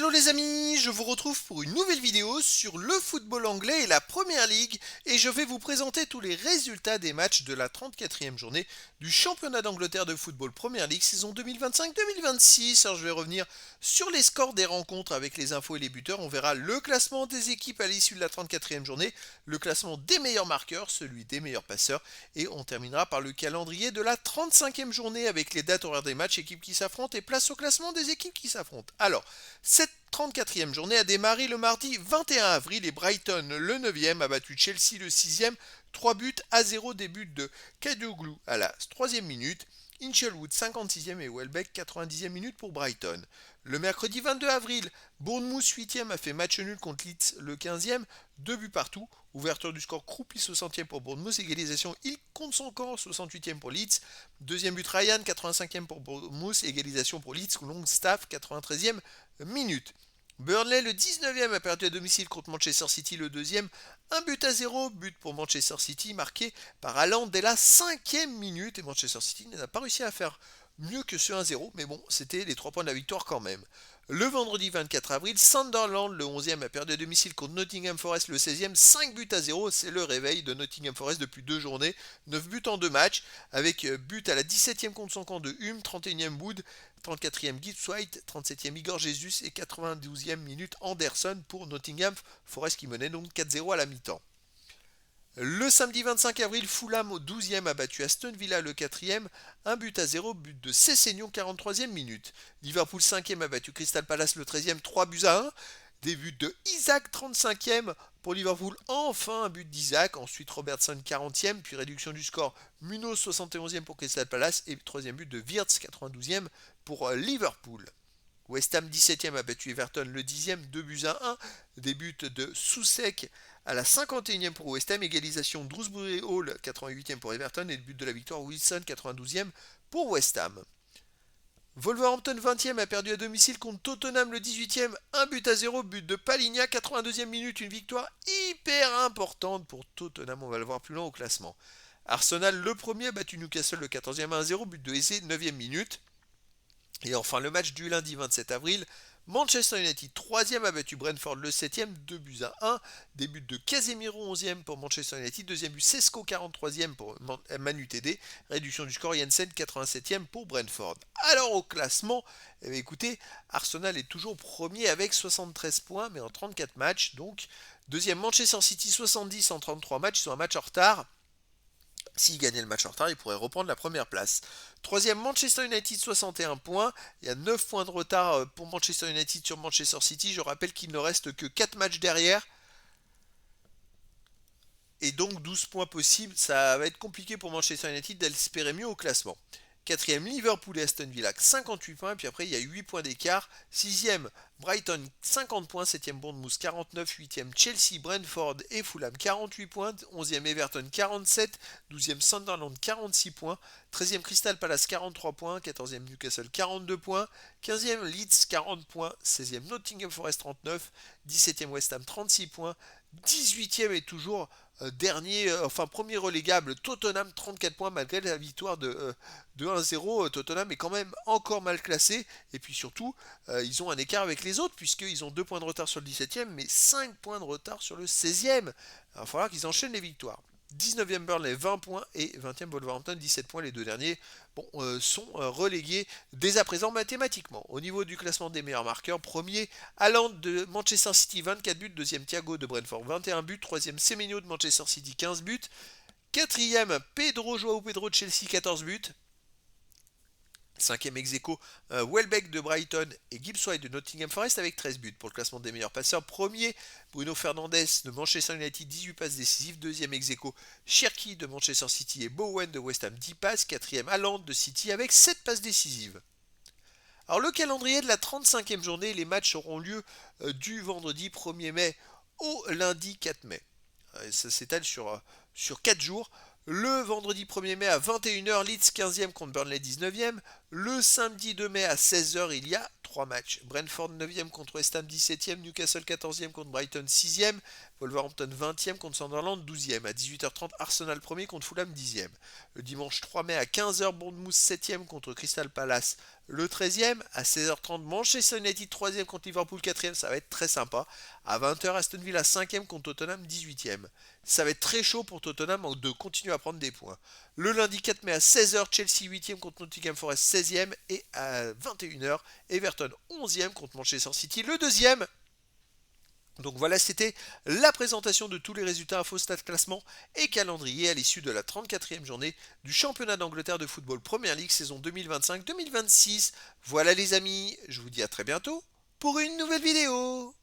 Hello les amis, je vous retrouve pour une nouvelle vidéo sur le football anglais et la Première Ligue et je vais vous présenter tous les résultats des matchs de la 34e journée du championnat d'Angleterre de football Première Ligue saison 2025-2026. Alors je vais revenir sur les scores des rencontres avec les infos et les buteurs. On verra le classement des équipes à l'issue de la 34e journée, le classement des meilleurs marqueurs, celui des meilleurs passeurs et on terminera par le calendrier de la 35e journée avec les dates horaires des matchs, équipes qui s'affrontent et place au classement des équipes qui s'affrontent. Alors, cette 34e journée a démarré le mardi 21 avril et Brighton, le 9e, a battu Chelsea, le 6e, 3 buts à 0, des buts de Kadioglu à la 3e minute, Hinchelwood 56e et Welbeck 90e minute pour Brighton. Le mercredi 22 avril, Bournemouth 8e a fait match nul contre Leeds le 15e, 2 buts partout. Ouverture du score Kroupi 60e pour Bournemouth, égalisation Hill contre son corps 68e pour Leeds. Deuxième but Ryan 85e pour Bournemouth, égalisation pour Leeds, Longstaff 93e minute. Burnley, le 19e, a perdu à domicile contre Manchester City, le deuxième. Un but à 0, but pour Manchester City, marqué par Haaland dès la 5e minute. Et Manchester City n'a pas réussi à faire mieux que ce 1-0, mais bon, c'était les 3 points de la victoire quand même. Le vendredi 24 avril, Sunderland, le 11e, a perdu à domicile contre Nottingham Forest, le 16e, 5 buts à 0. C'est le réveil de Nottingham Forest depuis 2 journées. 9 buts en 2 matchs, avec but à la 17e contre son camp de Hume, 31e Wood, 34e Gibbs White, 37e Igor Jesus et 92e minute Anderson pour Nottingham Forest qui menait donc 4-0 à la mi-temps. Le samedi 25 avril, Fulham au 12e a battu Aston Villa le 4e, 1 but à 0, but de Sessegnon 43e minute. Liverpool 5e a battu Crystal Palace le 13e, 3 buts à 1. Des buts de Isaac 35e pour Liverpool, enfin un but d'Isaac, ensuite Robertson 40e, puis réduction du score, Munoz 71e pour Crystal Palace et troisième but de Wirtz 92e pour Liverpool. West Ham 17e a battu Everton le 10e, 2 buts à 1, des buts de Soucek à la 51e pour West Ham, égalisation Drewsbury Hall 88e pour Everton et le but de la victoire Wilson 92e pour West Ham. Wolverhampton 20e a perdu à domicile contre Tottenham le 18e, 1 but à 0, but de Paligna 82e minute, une victoire hyper importante pour Tottenham, on va le voir plus loin au classement. Arsenal le premier a battu Newcastle le 14e à 1-0, but de Eze 9e minute. Et enfin le match du lundi 27 avril, Manchester United 3e a battu Brentford le 7e, 2 buts à 1, des buts de Casemiro 11e pour Manchester United, deuxième but Sesko 43e pour Manu TD, réduction du score Jensen 87e pour Brentford. Alors au classement, écoutez, Arsenal est toujours premier avec 73 points mais en 34 matchs, donc deuxième Manchester City 70 en 33 matchs, ils sont un match en retard. S'il gagnait le match en retard, il pourrait reprendre la première place. Troisième, Manchester United, 61 points. Il y a 9 points de retard pour Manchester United sur Manchester City. Je rappelle qu'il ne reste que 4 matchs derrière. Et donc 12 points possibles. Ça va être compliqué pour Manchester United d'espérer mieux au classement. Quatrième, Liverpool et Aston Villa, 58 points. Puis après, il y a 8 points d'écart. Sixième, Brighton, 50 points. Septième, Bournemouth, 49. Huitième, Chelsea, Brentford et Fulham, 48 points. Onzième, Everton, 47. Douzième, Sunderland, 46 points. Treizième, Crystal Palace, 43 points. Quatorzième, Newcastle, 42 points. Quinzième, Leeds, 40 points. Seizième, Nottingham Forest, 39. Dix-septième, West Ham, 36 points. 18e est toujours premier relégable Tottenham 34 points malgré la victoire de 1-0. Tottenham est quand même encore mal classé et puis surtout ils ont un écart avec les autres puisqu'ils ont 2 points de retard sur le 17e mais 5 points de retard sur le 16e. Il va falloir qu'ils enchaînent les victoires. 19e Burnley 20 points et 20e Wolverhampton 17 points. Les deux derniers sont relégués dès à présent mathématiquement. Au niveau du classement des meilleurs marqueurs, premier Haaland de Manchester City 24 buts, deuxième Thiago de Brentford 21 buts, troisième Semenyo de Manchester City 15 buts, quatrième Joao Pedro de Chelsea 14 buts. Cinquième ex-aequo, Welbeck de Brighton et Gibbs White de Nottingham Forest avec 13 buts. Pour le classement des meilleurs passeurs, premier Bruno Fernandes de Manchester United, 18 passes décisives. Deuxième ex-aequo, Cherki de Manchester City et Bowen de West Ham, 10 passes. Quatrième, Haaland de City avec 7 passes décisives. Alors le calendrier de la 35e journée, les matchs auront lieu du vendredi 1er mai au lundi 4 mai. Ça s'étale sur 4 jours. Le vendredi 1er mai à 21h, Leeds 15e contre Burnley 19e. Le samedi 2 mai à 16h, il y a 3 matchs. Brentford 9e contre West Ham 17e, Newcastle 14e contre Brighton 6e, Wolverhampton 20e contre Sunderland 12e. À 18h30, Arsenal 1er contre Fulham 10e. Le dimanche 3 mai à 15h, Bournemouth 7e contre Crystal Palace Le 13e, à 16h30, Manchester United 3e contre Liverpool 4e, ça va être très sympa. À 20h, Aston Villa 5e contre Tottenham 18e. Ça va être très chaud pour Tottenham de continuer à prendre des points. Le lundi 4 mai à 16h, Chelsea 8e contre Nottingham Forest 16e. Et à 21h, Everton 11e contre Manchester City. Le deuxième, donc voilà, c'était la présentation de tous les résultats info stats classement et calendrier à l'issue de la 34e journée du championnat d'Angleterre de football Premier League saison 2025-2026. Voilà les amis, je vous dis à très bientôt pour une nouvelle vidéo.